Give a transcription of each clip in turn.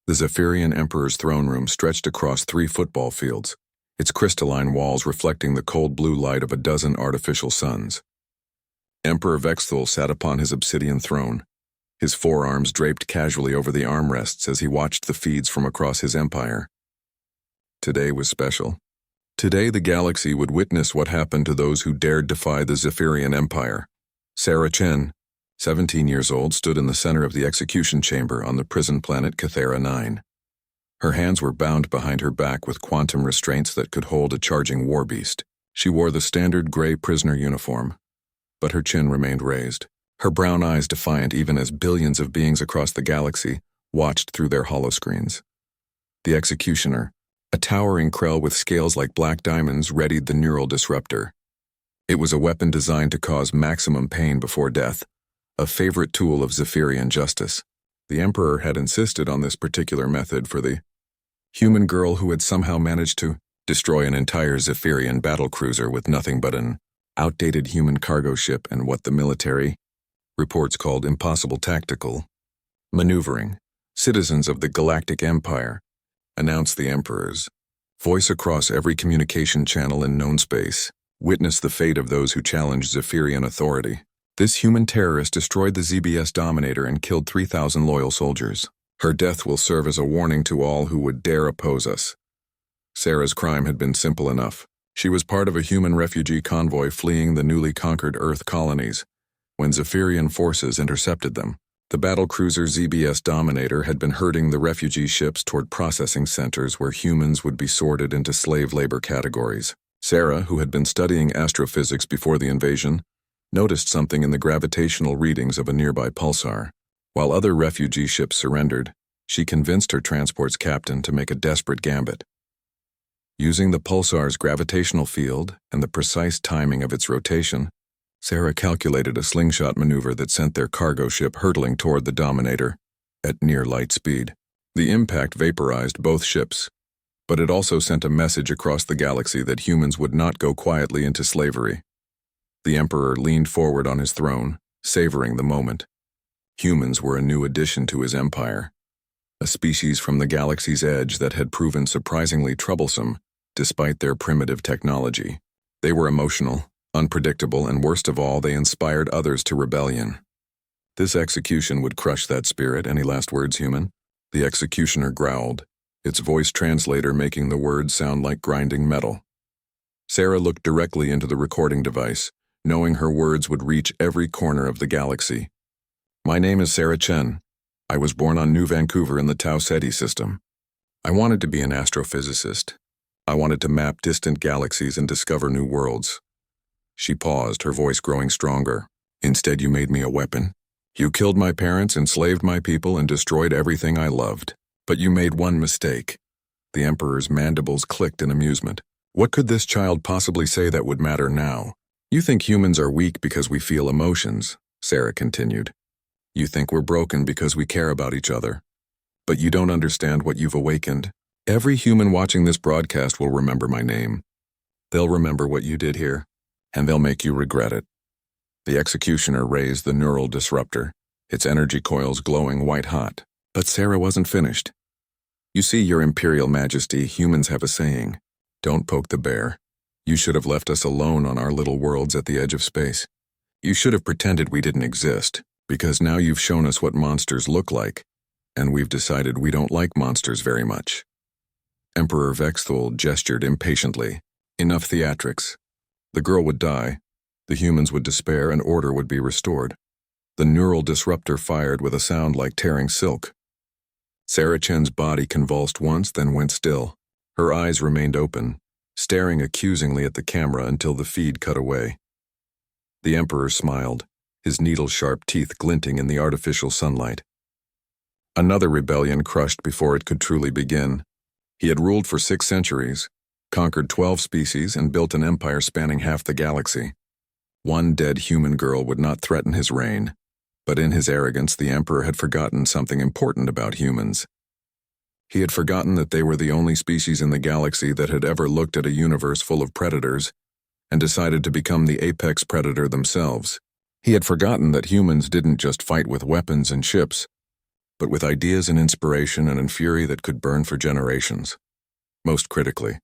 The Zephyrian Emperor's throne room stretched across 3 football fields, its crystalline walls reflecting the cold blue light of a dozen artificial suns. Emperor Vexthul sat upon his obsidian throne, his forearms draped casually over the armrests as he watched the feeds from across his empire. Today was special. Today the galaxy would witness what happened to those who dared defy the Zephyrian Empire. Sarah Chen, 17 years old, stood in the center of the execution chamber on the prison planet Cathera 9. Her hands were bound behind her back with quantum restraints that could hold a charging war beast. She wore the standard gray prisoner uniform, but her chin remained raised, her brown eyes defiant even as billions of beings across the galaxy watched through their holoscreens. The executioner, a towering Krell with scales like black diamonds, readied the neural disruptor. It was a weapon designed to cause maximum pain before death, a favorite tool of Zephyrian justice. The Emperor had insisted on this particular method for the human girl who had somehow managed to destroy an entire Zephyrian battlecruiser with nothing but an outdated human cargo ship and what the military reports called impossible tactical maneuvering. Citizens of the Galactic Empire, announced the Emperor's voice across every communication channel in known space. Witness the fate of those who challenged Zephyrian authority. This human terrorist destroyed the ZBS Dominator and killed 3,000 loyal soldiers. Her death will serve as a warning to all who would dare oppose us. Sarah's crime had been simple enough. She was part of a human refugee convoy fleeing the newly conquered Earth colonies when Zephyrian forces intercepted them. The battlecruiser ZBS Dominator had been herding the refugee ships toward processing centers where humans would be sorted into slave labor categories. Sarah, who had been studying astrophysics before the invasion, noticed something in the gravitational readings of a nearby pulsar. While other refugee ships surrendered, she convinced her transport's captain to make a desperate gambit. Using the pulsar's gravitational field and the precise timing of its rotation, Sarah calculated a slingshot maneuver that sent their cargo ship hurtling toward the Dominator at near light speed. The impact vaporized both ships, but it also sent a message across the galaxy that humans would not go quietly into slavery. The Emperor leaned forward on his throne, savoring the moment. Humans were a new addition to his empire, a species from the galaxy's edge that had proven surprisingly troublesome despite their primitive technology. They were emotional, unpredictable, and worst of all, they inspired others to rebellion. This execution would crush that spirit. Any last words, human? The executioner growled, its voice translator making the words sound like grinding metal. Sarah looked directly into the recording device, knowing her words would reach every corner of the galaxy. My name is Sarah Chen. I was born on New Vancouver in the Tau Ceti system. I wanted to be an astrophysicist. I wanted to map distant galaxies and discover new worlds. She paused, her voice growing stronger. Instead, you made me a weapon. You killed my parents, enslaved my people, and destroyed everything I loved. But you made one mistake. The Emperor's mandibles clicked in amusement. What could this child possibly say that would matter now? You think humans are weak because we feel emotions, Sarah continued. You think we're broken because we care about each other. But you don't understand what you've awakened. Every human watching this broadcast will remember my name. They'll remember what you did here, and they'll make you regret it. The executioner raised the neural disruptor, its energy coils glowing white-hot. But Sarah wasn't finished. You see, Your Imperial Majesty, humans have a saying, don't poke the bear. You should have left us alone on our little worlds at the edge of space. You should have pretended we didn't exist, because now you've shown us what monsters look like, and we've decided we don't like monsters very much. Emperor Vexthul gestured impatiently. Enough theatrics. The girl would die, the humans would despair, and order would be restored. The neural disruptor fired with a sound like tearing silk. Sarah Chen's body convulsed once, then went still. Her eyes remained open, staring accusingly at the camera until the feed cut away. The Emperor smiled, his needle-sharp teeth glinting in the artificial sunlight. Another rebellion crushed before it could truly begin. He had ruled for 6 centuries, conquered 12 species, and built an empire spanning half the galaxy. One dead human girl would not threaten his reign, but in his arrogance, the Emperor had forgotten something important about humans. He had forgotten that they were the only species in the galaxy that had ever looked at a universe full of predators and decided to become the apex predator themselves. He had forgotten that humans didn't just fight with weapons and ships. but with ideas and inspiration and a fury that could burn for generations. Most critically,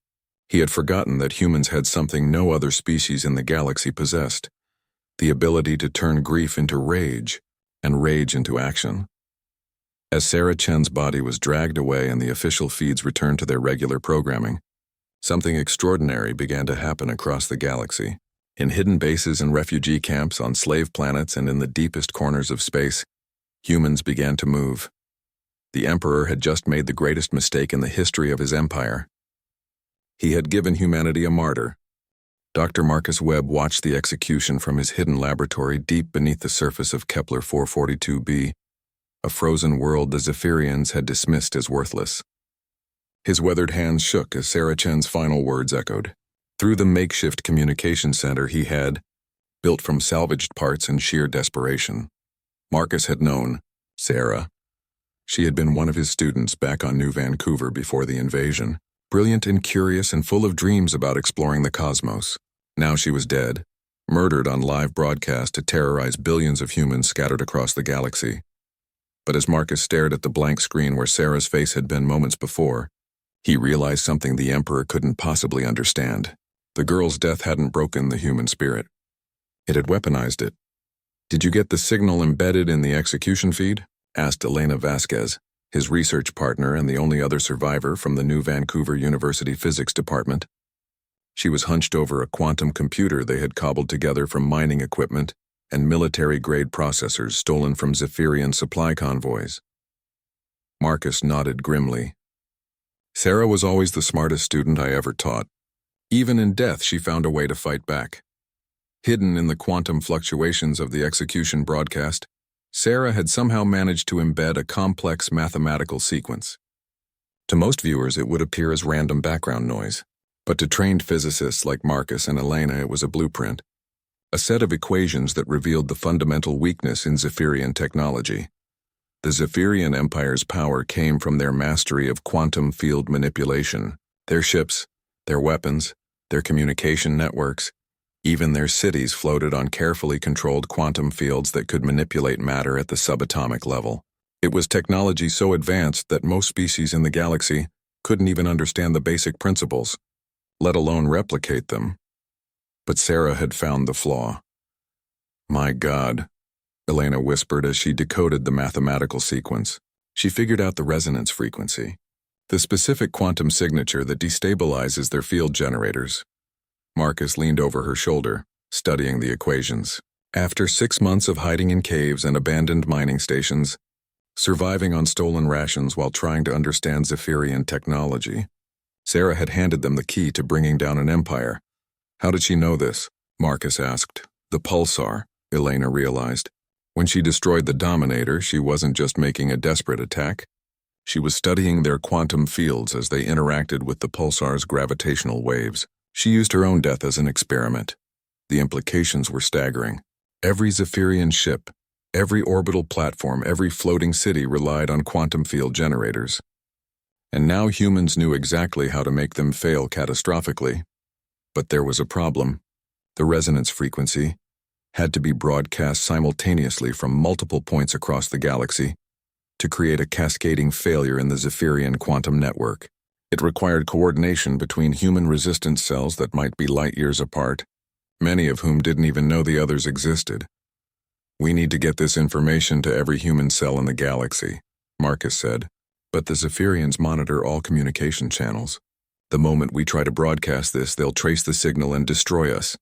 he had forgotten that humans had something no other species in the galaxy possessed: the ability to turn grief into rage, and rage into action. As Sarah Chen's body was dragged away and the official feeds returned to their regular programming, something extraordinary began to happen across the galaxy. In hidden bases and refugee camps, on slave planets, and in the deepest corners of space, humans began to move. The Emperor had just made the greatest mistake in the history of his empire. He had given humanity a martyr. Dr. Marcus Webb watched the execution from his hidden laboratory deep beneath the surface of Kepler 442b, a frozen world the Zephyrians had dismissed as worthless. His weathered hands shook as Sarah Chen's final words echoed. Through the makeshift communication center he had, built from salvaged parts and sheer desperation, Marcus had known Sarah. She had been one of his students back on New Vancouver before the invasion, brilliant and curious and full of dreams about exploring the cosmos. Now she was dead, murdered on live broadcast to terrorize billions of humans scattered across the galaxy. But as Marcus stared at the blank screen where Sarah's face had been moments before, he realized something the Emperor couldn't possibly understand. The girl's death hadn't broken the human spirit. It had weaponized it. "Did you get the signal embedded in the execution feed?" asked Elena Vasquez, his research partner and the only other survivor from the New Vancouver University Physics Department. She was hunched over a quantum computer they had cobbled together from mining equipment and military-grade processors stolen from Zephyrian supply convoys. Marcus nodded grimly. "Sarah was always the smartest student I ever taught. Even in death, she found a way to fight back." Hidden in the quantum fluctuations of the execution broadcast, Sarah had somehow managed to embed a complex mathematical sequence. To most viewers, it would appear as random background noise, but to trained physicists like Marcus and Elena, it was a blueprint, a set of equations that revealed the fundamental weakness in Zephyrian technology. The Zephyrian Empire's power came from their mastery of quantum field manipulation. Their ships, their weapons, their communication networks, even their cities floated on carefully controlled quantum fields that could manipulate matter at the subatomic level. It was technology so advanced that most species in the galaxy couldn't even understand the basic principles, let alone replicate them. But Sarah had found the flaw. "My God," Elena whispered as she decoded the mathematical sequence. She figured out the resonance frequency, the specific quantum signature that destabilizes their field generators. Marcus leaned over her shoulder, studying the equations. After 6 months of hiding in caves and abandoned mining stations, surviving on stolen rations while trying to understand Zephyrian technology, Sarah had handed them the key to bringing down an empire. How did she know this? Marcus asked. The pulsar, Elena realized. When she destroyed the Dominator, she wasn't just making a desperate attack. She was studying their quantum fields as they interacted with the pulsar's gravitational waves. She used her own death as an experiment. The implications were staggering. Every Zephyrian ship, every orbital platform, every floating city relied on quantum field generators. And now humans knew exactly how to make them fail catastrophically. But there was a problem. The resonance frequency had to be broadcast simultaneously from multiple points across the galaxy to create a cascading failure in the Zephyrian quantum network. It required coordination between human resistance cells that might be light years apart, many of whom didn't even know the others existed. "We need to get this information to every human cell in the galaxy," Marcus said. "But the Zephyrians monitor all communication channels. The moment we try to broadcast this, they'll trace the signal and destroy us."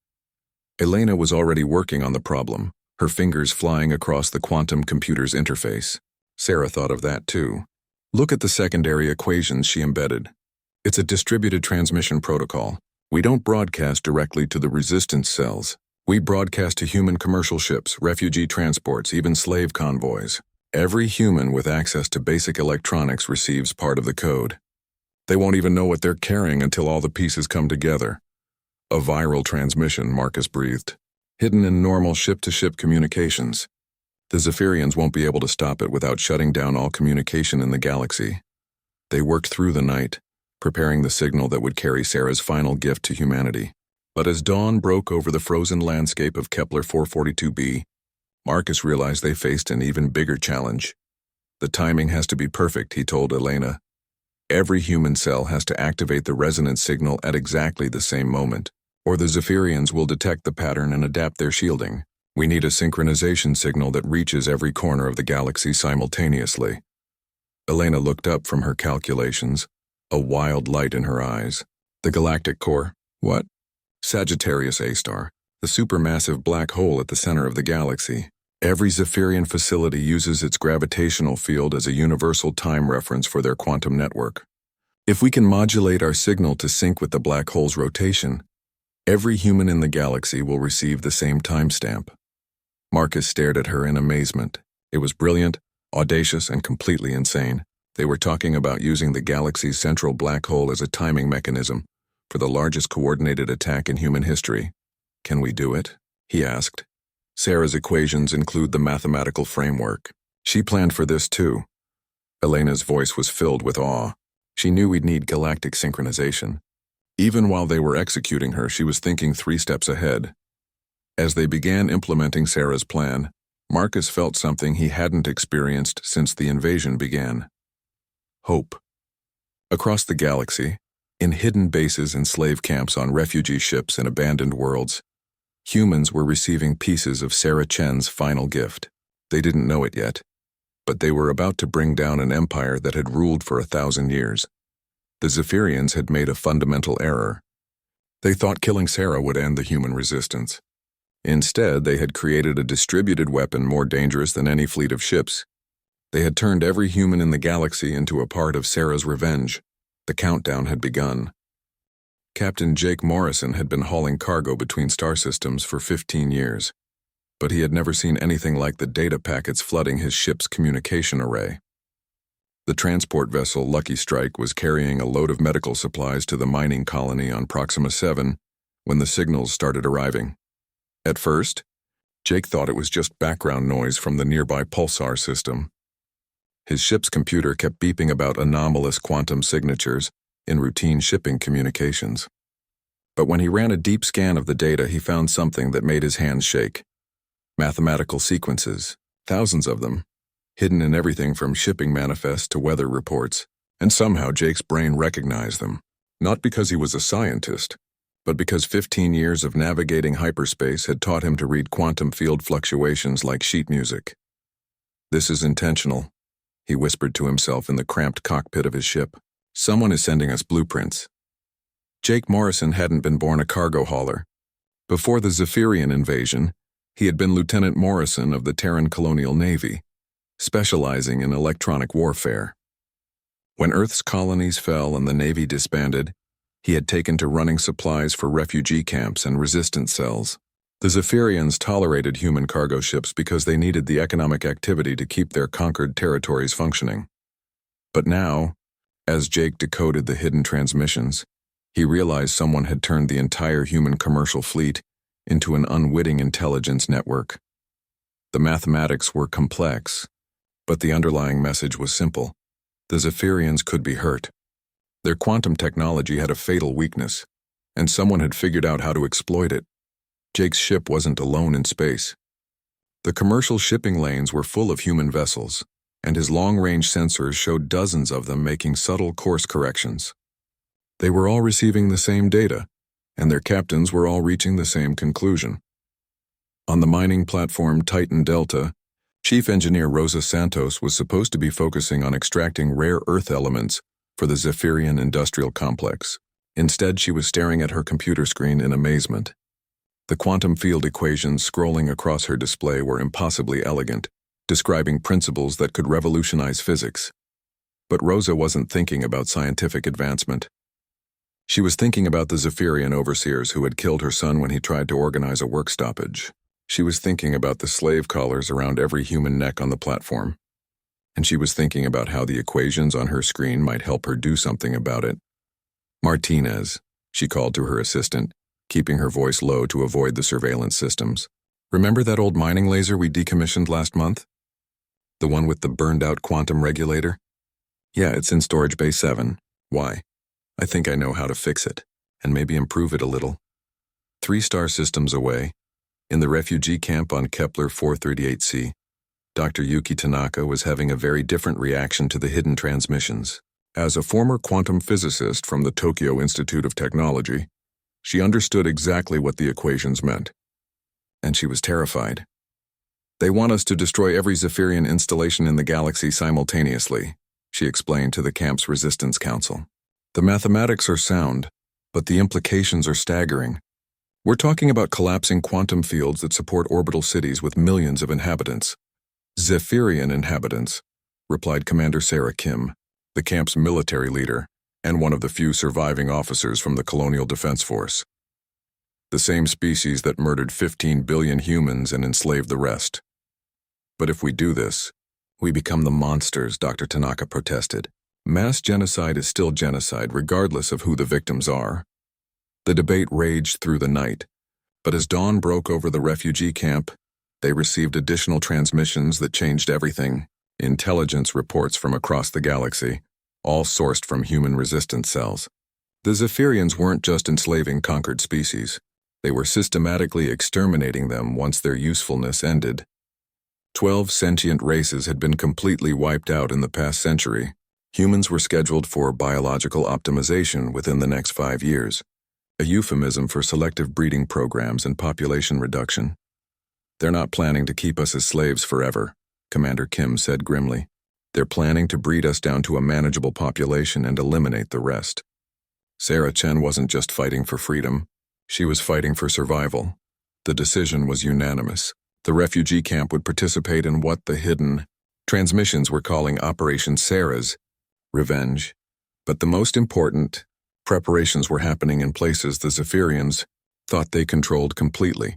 Elena was already working on the problem, her fingers flying across the quantum computer's interface. Sarah thought of that too. "Look at the secondary equations she embedded. It's a distributed transmission protocol. We don't broadcast directly to the resistance cells. We broadcast to human commercial ships, refugee transports, even slave convoys. Every human with access to basic electronics receives part of the code. They won't even know what they're carrying until all the pieces come together." "A viral transmission," Marcus breathed, "hidden in normal ship-to-ship communications. The Zephyrians won't be able to stop it without shutting down all communication in the galaxy." They worked through the night, preparing the signal that would carry Sarah's final gift to humanity. But as dawn broke over the frozen landscape of Kepler 442b, Marcus realized they faced an even bigger challenge. The timing has to be perfect, he told Elena. Every human cell has to activate the resonance signal at exactly the same moment, or the Zephyrians will detect the pattern and adapt their shielding. We need a synchronization signal that reaches every corner of the galaxy simultaneously. Elena looked up from her calculations, a wild light in her eyes. The Galactic core? What? Sagittarius A-star, the supermassive black hole at the center of the galaxy. Every Zephyrian facility uses its gravitational field as a universal time reference for their quantum network. If we can modulate our signal to sync with the black hole's rotation, every human in the galaxy will receive the same timestamp. Marcus stared at her in amazement. It was brilliant, audacious, and completely insane. They were talking about using the galaxy's central black hole as a timing mechanism for the largest coordinated attack in human history. Can we do it? He asked. Sarah's equations include the mathematical framework. She planned for this too. Elena's voice was filled with awe. She knew we'd need galactic synchronization. Even while they were executing her, she was thinking 3 steps ahead. As they began implementing Sarah's plan, Marcus felt something he hadn't experienced since the invasion began. Hope. Across the galaxy, in hidden bases and slave camps on refugee ships and abandoned worlds, humans were receiving pieces of Sarah Chen's final gift. They didn't know it yet, but they were about to bring down an empire that had ruled for 1,000 years. The Zephyrians had made a fundamental error. They thought killing Sarah would end the human resistance. Instead, they had created a distributed weapon more dangerous than any fleet of ships. They had turned every human in the galaxy into a part of Sarah's revenge. The countdown had begun. Captain Jake Morrison had been hauling cargo between star systems for 15 years, but he had never seen anything like the data packets flooding his ship's communication array. The transport vessel Lucky Strike was carrying a load of medical supplies to the mining colony on Proxima 7 when the signals started arriving. At first, Jake thought it was just background noise from the nearby pulsar system. His ship's computer kept beeping about anomalous quantum signatures in routine shipping communications. But when he ran a deep scan of the data, he found something that made his hands shake. Mathematical sequences, thousands of them, hidden in everything from shipping manifests to weather reports, and somehow Jake's brain recognized them, not because he was a scientist, but because 15 years of navigating hyperspace had taught him to read quantum field fluctuations like sheet music. This is intentional, he whispered to himself in the cramped cockpit of his ship. Someone is sending us blueprints. Jake Morrison hadn't been born a cargo hauler. Before the Zephyrian invasion, he had been Lieutenant Morrison of the Terran Colonial Navy, specializing in electronic warfare. When Earth's colonies fell and the Navy disbanded, he had taken to running supplies for refugee camps and resistance cells. The Zephyrians tolerated human cargo ships because they needed the economic activity to keep their conquered territories functioning. But now, as Jake decoded the hidden transmissions, he realized someone had turned the entire human commercial fleet into an unwitting intelligence network. The mathematics were complex, but the underlying message was simple. The Zephyrians could be hurt. Their quantum technology had a fatal weakness, and someone had figured out how to exploit it. Jake's ship wasn't alone in space. The commercial shipping lanes were full of human vessels, and his long-range sensors showed dozens of them making subtle course corrections. They were all receiving the same data, and their captains were all reaching the same conclusion. On the mining platform Titan Delta, Chief Engineer Rosa Santos was supposed to be focusing on extracting rare Earth elements for the Zephyrian industrial complex. Instead, she was staring at her computer screen in amazement. The quantum field equations scrolling across her display were impossibly elegant, describing principles that could revolutionize physics. But Rosa wasn't thinking about scientific advancement. She was thinking about the Zephyrian overseers who had killed her son when he tried to organize a work stoppage. She was thinking about the slave collars around every human neck on the platform. And she was thinking about how the equations on her screen might help her do something about it. Martinez, she called to her assistant, keeping her voice low to avoid the surveillance systems. Remember that old mining laser we decommissioned last month? The one with the burned-out quantum regulator? Yeah, it's in Storage Bay 7. Why? I think I know how to fix it, and maybe improve it a little. 3 star systems away, in the refugee camp on Kepler 438c. Dr. Yuki Tanaka was having a very different reaction to the hidden transmissions. As a former quantum physicist from the Tokyo Institute of Technology, she understood exactly what the equations meant. And she was terrified. "They want us to destroy every Zephyrian installation in the galaxy simultaneously," she explained to the camp's Resistance Council. "The mathematics are sound, but the implications are staggering. We're talking about collapsing quantum fields that support orbital cities with millions of inhabitants." "Zephyrian inhabitants," replied Commander Sarah Kim, the camp's military leader and one of the few surviving officers from the Colonial Defense Force. "The same species that murdered 15 billion humans and enslaved the rest. But if we do this, we become the monsters," Dr. Tanaka protested. "Mass genocide is still genocide regardless of who the victims are." The debate raged through the night, but as dawn broke over the refugee camp, they received additional transmissions that changed everything. Intelligence reports from across the galaxy, all sourced from human resistance cells. The Zephyrians weren't just enslaving conquered species. They were systematically exterminating them once their usefulness ended. 12 sentient races had been completely wiped out in the past century. Humans were scheduled for biological optimization within the next 5 years, a euphemism for selective breeding programs and population reduction. "They're not planning to keep us as slaves forever," Commander Kim said grimly. "They're planning to breed us down to a manageable population and eliminate the rest." Sarah Chen wasn't just fighting for freedom, she was fighting for survival. The decision was unanimous. The refugee camp would participate in what the hidden transmissions were calling Operation Sarah's Revenge. But the most important, preparations were happening in places the Zephyrians thought they controlled completely.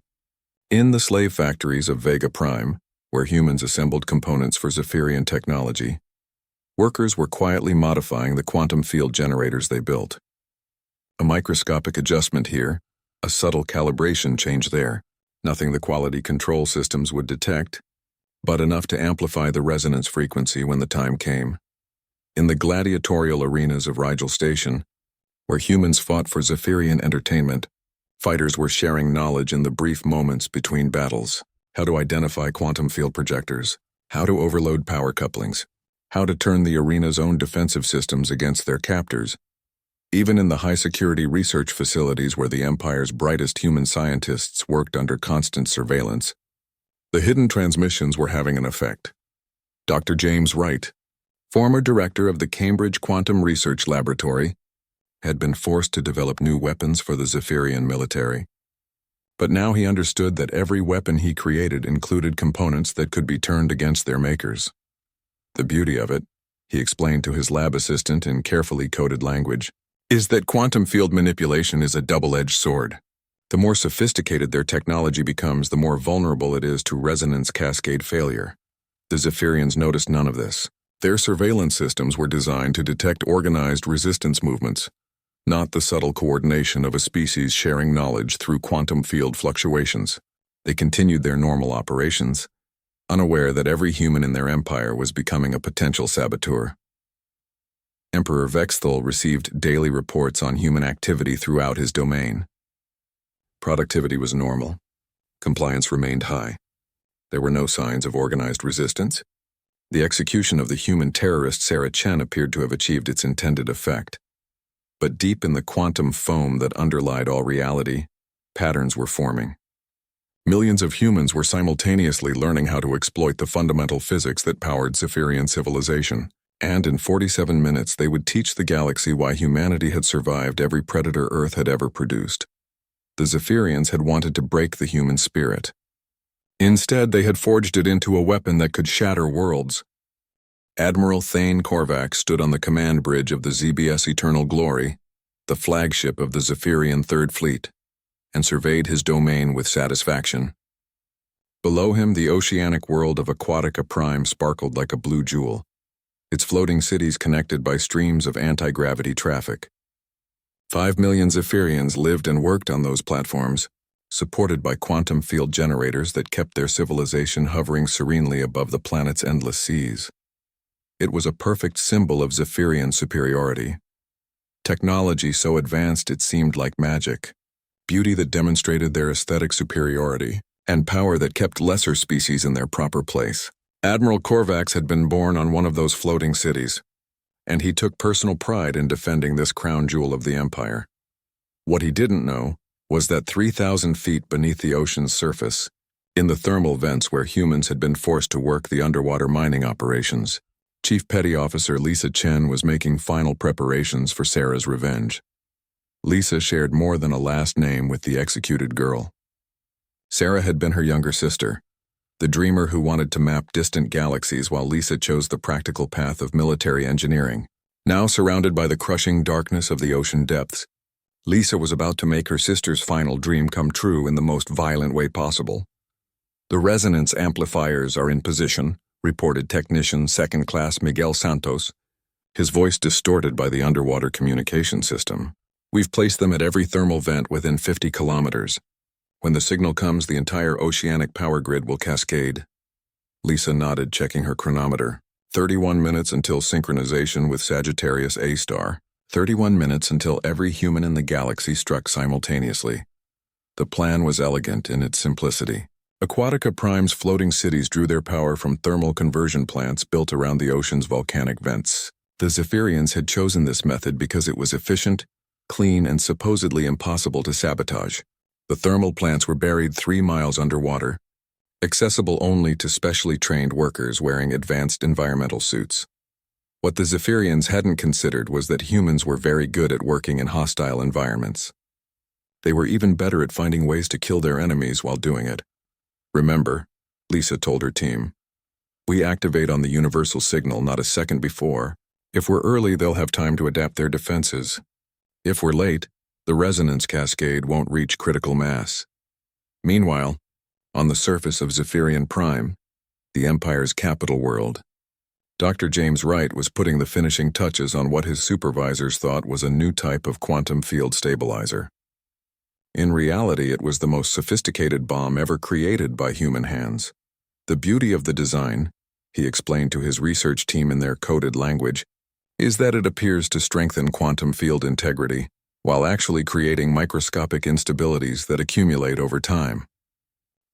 In the slave factories of Vega Prime, where humans assembled components for Zephyrian technology, workers were quietly modifying the quantum field generators they built. A microscopic adjustment here, a subtle calibration change there, nothing the quality control systems would detect, but enough to amplify the resonance frequency when the time came. In the gladiatorial arenas of Rigel Station, where humans fought for Zephyrian entertainment, fighters were sharing knowledge in the brief moments between battles. How to identify quantum field projectors, how to overload power couplings, how to turn the arena's own defensive systems against their captors. Even in the high-security research facilities where the Empire's brightest human scientists worked under constant surveillance, the hidden transmissions were having an effect. Dr. James Wright, former director of the Cambridge Quantum Research Laboratory, had been forced to develop new weapons for the Zephyrian military. But now he understood that every weapon he created included components that could be turned against their makers. "The beauty of it," he explained to his lab assistant in carefully coded language, "is that quantum field manipulation is a double-edged sword. The more sophisticated their technology becomes, the more vulnerable it is to resonance cascade failure." The Zephyrians noticed none of this. Their surveillance systems were designed to detect organized resistance movements, not the subtle coordination of a species sharing knowledge through quantum field fluctuations. They continued their normal operations, unaware that every human in their empire was becoming a potential saboteur. Emperor Vexthal received daily reports on human activity throughout his domain. Productivity was normal. Compliance remained high. There were no signs of organized resistance. The execution of the human terrorist Sarah Chen appeared to have achieved its intended effect. But deep in the quantum foam that underlied all reality, patterns were forming. Millions of humans were simultaneously learning how to exploit the fundamental physics that powered Zephyrian civilization, and in 47 minutes they would teach the galaxy why humanity had survived every predator Earth had ever produced. The Zephyrians had wanted to break the human spirit. Instead, they had forged it into a weapon that could shatter worlds. Admiral Thane Korvac stood on the command bridge of the ZBS Eternal Glory, the flagship of the Zephyrian Third Fleet, and surveyed his domain with satisfaction. Below him, the oceanic world of Aquatica Prime sparkled like a blue jewel, its floating cities connected by streams of anti-gravity traffic. 5 million Zephyrians lived and worked on those platforms, supported by quantum field generators that kept their civilization hovering serenely above the planet's endless seas. It was a perfect symbol of Zephyrian superiority. Technology so advanced it seemed like magic, beauty that demonstrated their aesthetic superiority, and power that kept lesser species in their proper place. Admiral Korvax had been born on one of those floating cities, and he took personal pride in defending this crown jewel of the Empire. What he didn't know was that 3,000 feet beneath the ocean's surface, in the thermal vents where humans had been forced to work the underwater mining operations, Chief Petty Officer Lisa Chen was making final preparations for Sarah's revenge. Lisa shared more than a last name with the executed girl. Sarah had been her younger sister, the dreamer who wanted to map distant galaxies while Lisa chose the practical path of military engineering. Now surrounded by the crushing darkness of the ocean depths, Lisa was about to make her sister's final dream come true in the most violent way possible. "The resonance amplifiers are in position," reported Technician Second Class Miguel Santos, his voice distorted by the underwater communication system. "We've placed them at every thermal vent within 50 kilometers. When the signal comes, the entire oceanic power grid will cascade." Lisa nodded, checking her chronometer. 31 minutes until synchronization with Sagittarius A star. 31 minutes until every human in the galaxy struck simultaneously. The plan was elegant in its simplicity. Aquatica Prime's floating cities drew their power from thermal conversion plants built around the ocean's volcanic vents. The Zephyrians had chosen this method because it was efficient, clean, and supposedly impossible to sabotage. The thermal plants were buried 3 miles underwater, accessible only to specially trained workers wearing advanced environmental suits. What the Zephyrians hadn't considered was that humans were very good at working in hostile environments. They were even better at finding ways to kill their enemies while doing it. "Remember," Lisa told her team, "we activate on the universal signal not a second before. If we're early, they'll have time to adapt their defenses. If we're late, the resonance cascade won't reach critical mass." Meanwhile, on the surface of Zephyrian Prime, the Empire's capital world, Dr. James Wright was putting the finishing touches on what his supervisors thought was a new type of quantum field stabilizer. In reality, it was the most sophisticated bomb ever created by human hands. "The beauty of the design," he explained to his research team in their coded language, "is that it appears to strengthen quantum field integrity, while actually creating microscopic instabilities that accumulate over time.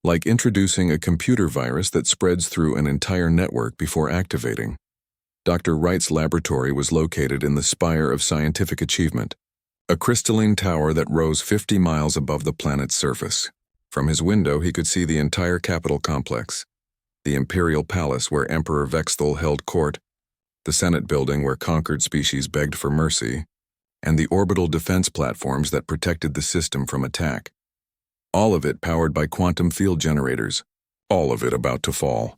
Like introducing a computer virus that spreads through an entire network before activating." Dr. Wright's laboratory was located in the Spire of Scientific Achievement, a crystalline tower that rose 50 miles above the planet's surface. From his window, he could see the entire capital complex, the Imperial Palace where Emperor Vexthul held court, the Senate building where conquered species begged for mercy, and the orbital defense platforms that protected the system from attack. All of it powered by quantum field generators, all of it about to fall.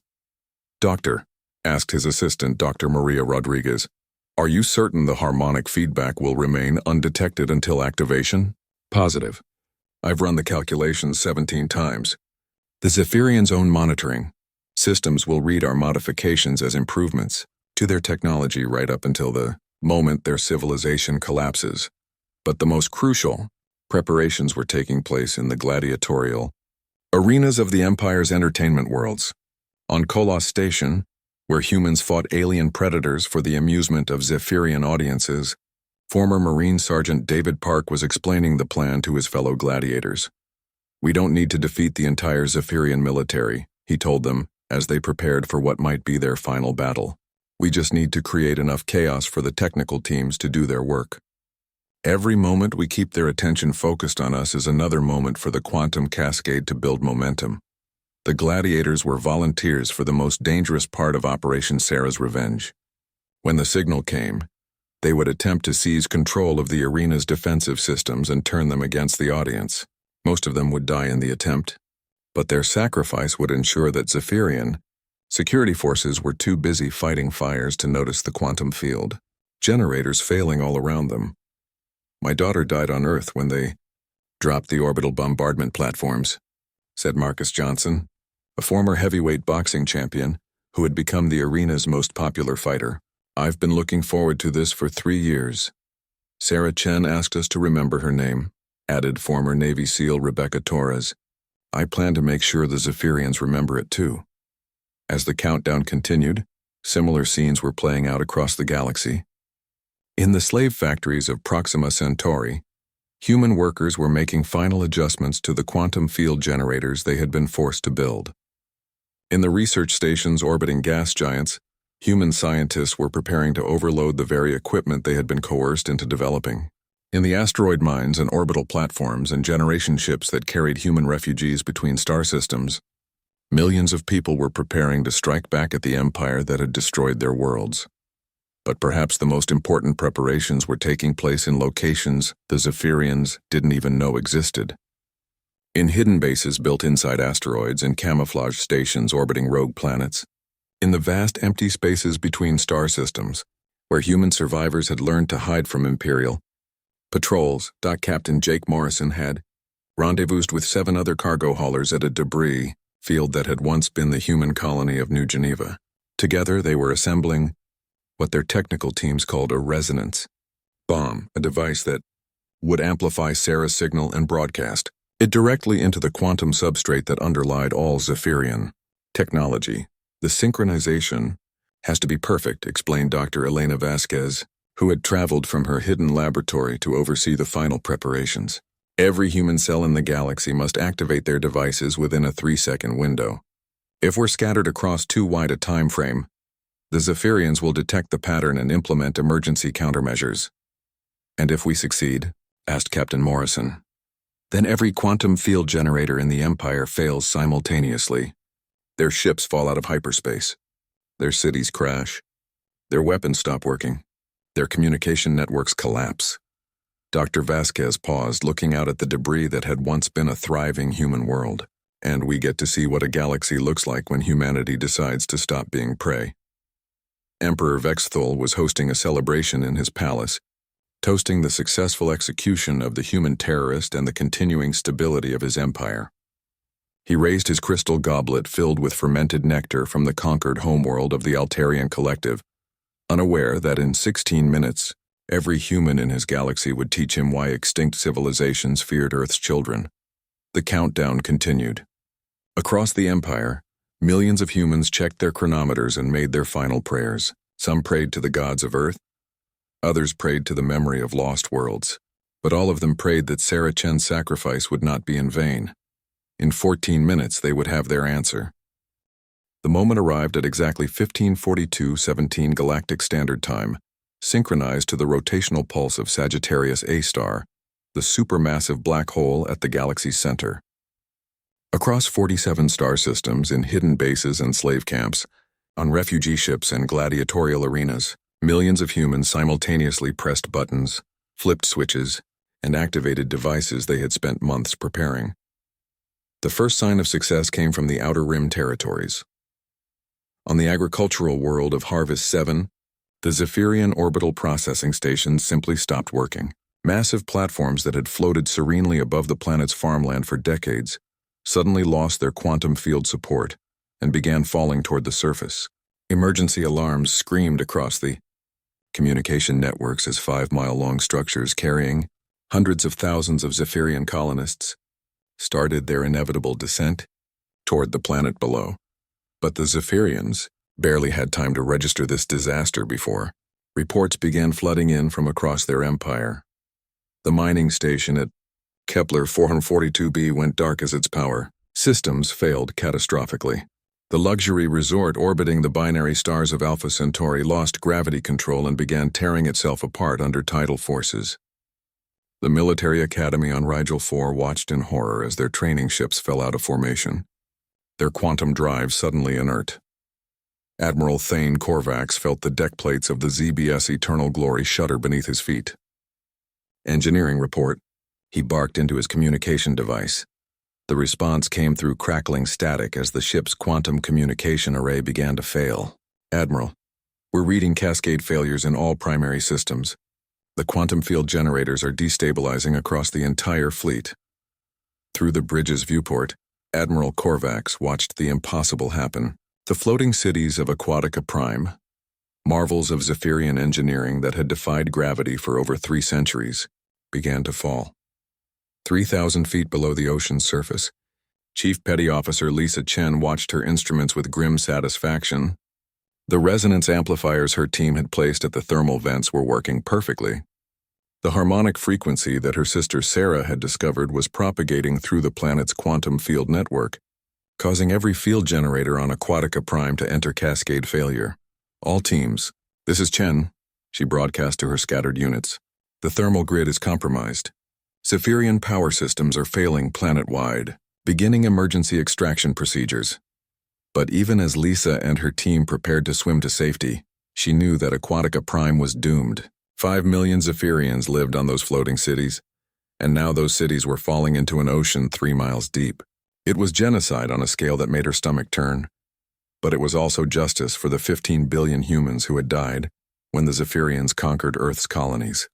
"Doctor," asked his assistant, Dr. Maria Rodriguez, "are you certain the harmonic feedback will remain undetected until activation?" "Positive. I've run the calculations 17 times. The Zephyrians' own monitoring systems will read our modifications as improvements to their technology right up until the moment their civilization collapses. But the most crucial preparations were taking place in the gladiatorial arenas of the Empire's entertainment worlds. On Kolos Station, where humans fought alien predators for the amusement of Zephyrian audiences, former Marine Sergeant David Park was explaining the plan to his fellow gladiators. "We don't need to defeat the entire Zephyrian military," he told them as they prepared for what might be their final battle. "We just need to create enough chaos for the technical teams to do their work. Every moment we keep their attention focused on us is another moment for the quantum cascade to build momentum." The gladiators were volunteers for the most dangerous part of Operation Sarah's Revenge. When the signal came, they would attempt to seize control of the arena's defensive systems and turn them against the audience. Most of them would die in the attempt, but their sacrifice would ensure that Zephyrian security forces were too busy fighting fires to notice the quantum field generators failing all around them. "My daughter died on Earth when they dropped the orbital bombardment platforms," said Marcus Johnson, a former heavyweight boxing champion who had become the arena's most popular fighter. "I've been looking forward to this for 3 years. Sarah Chen asked us to remember her name," added former Navy SEAL Rebecca Torres. "I plan to make sure the Zephyrians remember it too." As the countdown continued, similar scenes were playing out across the galaxy. In the slave factories of Proxima Centauri, human workers were making final adjustments to the quantum field generators they had been forced to build. In the research stations orbiting gas giants, human scientists were preparing to overload the very equipment they had been coerced into developing. In the asteroid mines and orbital platforms and generation ships that carried human refugees between star systems, millions of people were preparing to strike back at the empire that had destroyed their worlds. But perhaps the most important preparations were taking place in locations the Zephyrians didn't even know existed. In hidden bases built inside asteroids and camouflage stations orbiting rogue planets, in the vast empty spaces between star systems, where human survivors had learned to hide from Imperial patrols, Captain Jake Morrison had rendezvoused with 7 other cargo haulers at a debris field that had once been the human colony of New Geneva. Together they were assembling what their technical teams called a resonance bomb, a device that would amplify Sarah's signal and broadcast it directly into the quantum substrate that underlied all Zephyrian technology. The synchronization has to be perfect, explained Dr. Elena Vasquez, who had traveled from her hidden laboratory to oversee the final preparations. Every human cell in the galaxy must activate their devices within a 3-second window. If we're scattered across too wide a time frame, the Zephyrians will detect the pattern and implement emergency countermeasures. And if we succeed, asked Captain Morrison, then every quantum field generator in the Empire fails simultaneously. Their ships fall out of hyperspace. Their cities crash. Their weapons stop working. Their communication networks collapse. Dr. Vasquez paused, looking out at the debris that had once been a thriving human world. And we get to see what a galaxy looks like when humanity decides to stop being prey. Emperor Vexthul was hosting a celebration in his palace, toasting the successful execution of the human terrorist and the continuing stability of his empire. He raised his crystal goblet filled with fermented nectar from the conquered homeworld of the Altarian Collective, unaware that in 16 minutes, every human in his galaxy would teach him why extinct civilizations feared Earth's children. The countdown continued. Across the Empire, millions of humans checked their chronometers and made their final prayers. Some prayed to the gods of Earth, others prayed to the memory of lost worlds, but all of them prayed that Sarah Chen's sacrifice would not be in vain. In 14 minutes, they would have their answer. The moment arrived at exactly 15:42:17 Galactic Standard Time, synchronized to the rotational pulse of Sagittarius A star, the supermassive black hole at the galaxy's center. Across 47 star systems in hidden bases and slave camps, on refugee ships and gladiatorial arenas, millions of humans simultaneously pressed buttons, flipped switches, and activated devices they had spent months preparing. The first sign of success came from the Outer Rim territories. On the agricultural world of Harvest 7, the Zephyrian orbital processing stations simply stopped working. Massive platforms that had floated serenely above the planet's farmland for decades suddenly lost their quantum field support and began falling toward the surface. Emergency alarms screamed across the communication networks as 5-mile-long structures carrying hundreds of thousands of Zephyrian colonists started their inevitable descent toward the planet below. But the Zephyrians barely had time to register this disaster before reports began flooding in from across their empire. The mining station at Kepler 442b went dark as its power systems failed catastrophically. The luxury resort orbiting the binary stars of Alpha Centauri lost gravity control and began tearing itself apart under tidal forces. The military academy on Rigel 4 watched in horror as their training ships fell out of formation, their quantum drive suddenly inert. Admiral Thane Korvax felt the deck plates of the ZBS Eternal Glory shudder beneath his feet. Engineering report. He barked into his communication device. The response came through crackling static as the ship's quantum communication array began to fail. Admiral, we're reading cascade failures in all primary systems. The quantum field generators are destabilizing across the entire fleet. Through the bridge's viewport, Admiral Korvax watched the impossible happen. The floating cities of Aquatica Prime, marvels of Zephyrian engineering that had defied gravity for over 3 centuries, began to fall. 3,000 feet below the ocean's surface, Chief Petty Officer Lisa Chen watched her instruments with grim satisfaction. The resonance amplifiers her team had placed at the thermal vents were working perfectly. The harmonic frequency that her sister Sarah had discovered was propagating through the planet's quantum field network, causing every field generator on Aquatica Prime to enter cascade failure. All teams, this is Chen, she broadcast to her scattered units. The thermal grid is compromised. Zephyrian power systems are failing planet-wide, beginning emergency extraction procedures. But even as Lisa and her team prepared to swim to safety, she knew that Aquatica Prime was doomed. 5 million Zephyrians lived on those floating cities, and now those cities were falling into an ocean 3 miles deep. It was genocide on a scale that made her stomach turn, but it was also justice for the 15 billion humans who had died when the Zephyrians conquered Earth's colonies.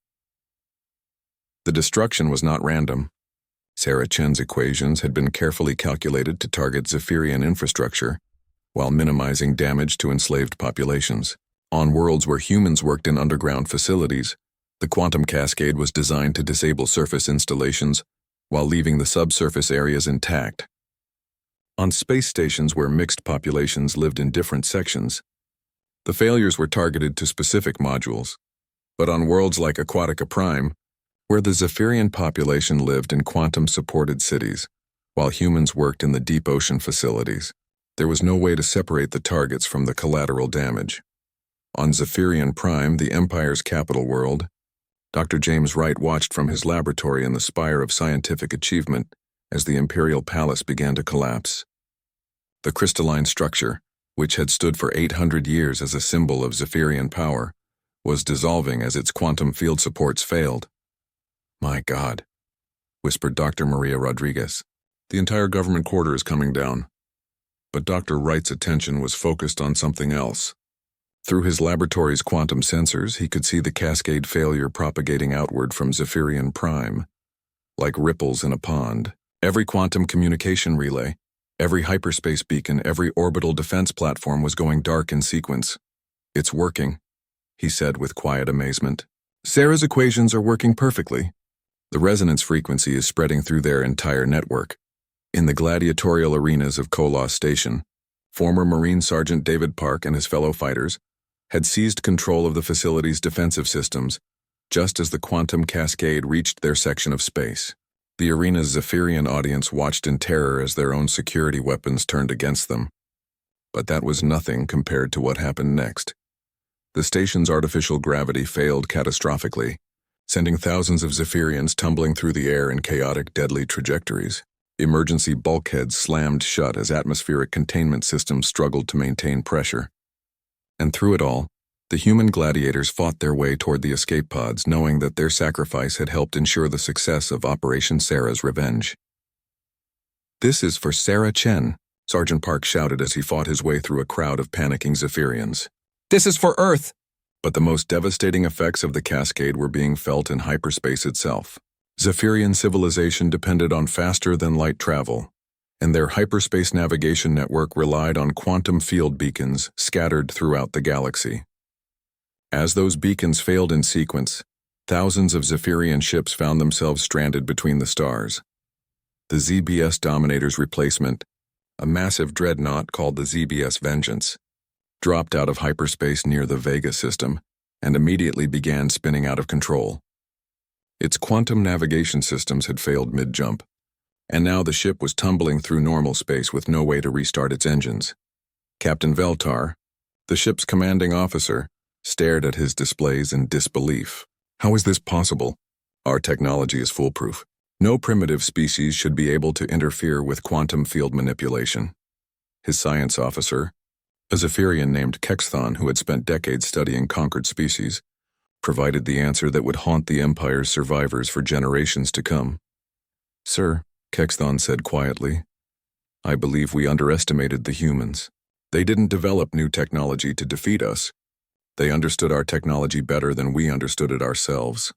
The destruction was not random. Sarah Chen's equations had been carefully calculated to target Zephyrian infrastructure while minimizing damage to enslaved populations. On worlds where humans worked in underground facilities, the quantum cascade was designed to disable surface installations while leaving the subsurface areas intact. On space stations where mixed populations lived in different sections, the failures were targeted to specific modules. But on worlds like Aquatica Prime, where the Zephyrian population lived in quantum-supported cities, while humans worked in the deep ocean facilities, there was no way to separate the targets from the collateral damage. On Zephyrian Prime, the Empire's capital world, Dr. James Wright watched from his laboratory in the spire of scientific achievement as the Imperial Palace began to collapse. The crystalline structure, which had stood for 800 years as a symbol of Zephyrian power, was dissolving as its quantum field supports failed. "My God," whispered Dr. Maria Rodriguez. "The entire government quarter is coming down." But Dr. Wright's attention was focused on something else. Through his laboratory's quantum sensors, he could see the cascade failure propagating outward from Zephyrian Prime, like ripples in a pond. Every quantum communication relay, every hyperspace beacon, every orbital defense platform was going dark in sequence. "It's working," he said with quiet amazement. "Sarah's equations are working perfectly. The resonance frequency is spreading through their entire network." In the gladiatorial arenas of Kolos Station, former Marine Sergeant David Park and his fellow fighters had seized control of the facility's defensive systems just as the quantum cascade reached their section of space. The arena's Zephyrian audience watched in terror as their own security weapons turned against them. But that was nothing compared to what happened next. The station's artificial gravity failed catastrophically, sending thousands of Zephyrians tumbling through the air in chaotic, deadly trajectories. Emergency bulkheads slammed shut as atmospheric containment systems struggled to maintain pressure. And through it all, the human gladiators fought their way toward the escape pods, knowing that their sacrifice had helped ensure the success of Operation Sarah's Revenge. "This is for Sarah Chen," Sergeant Park shouted as he fought his way through a crowd of panicking Zephyrians. "This is for Earth!" But the most devastating effects of the cascade were being felt in hyperspace itself. Zephyrian civilization depended on faster-than-light travel, and their hyperspace navigation network relied on quantum field beacons scattered throughout the galaxy. As those beacons failed in sequence, thousands of Zephyrian ships found themselves stranded between the stars. The ZBS Dominator's replacement, a massive dreadnought called the ZBS Vengeance, dropped out of hyperspace near the Vega system and immediately began spinning out of control. Its quantum navigation systems had failed mid-jump, and now the ship was tumbling through normal space with no way to restart its engines. Captain Veltar, the ship's commanding officer, stared at his displays in disbelief. "How is this possible? Our technology is foolproof. No primitive species should be able to interfere with quantum field manipulation." His science officer, a Zephyrian named Kexthon who had spent decades studying conquered species, provided the answer that would haunt the Empire's survivors for generations to come. "Sir," Kexthon said quietly, "I believe we underestimated the humans. They didn't develop new technology to defeat us. They understood our technology better than we understood it ourselves."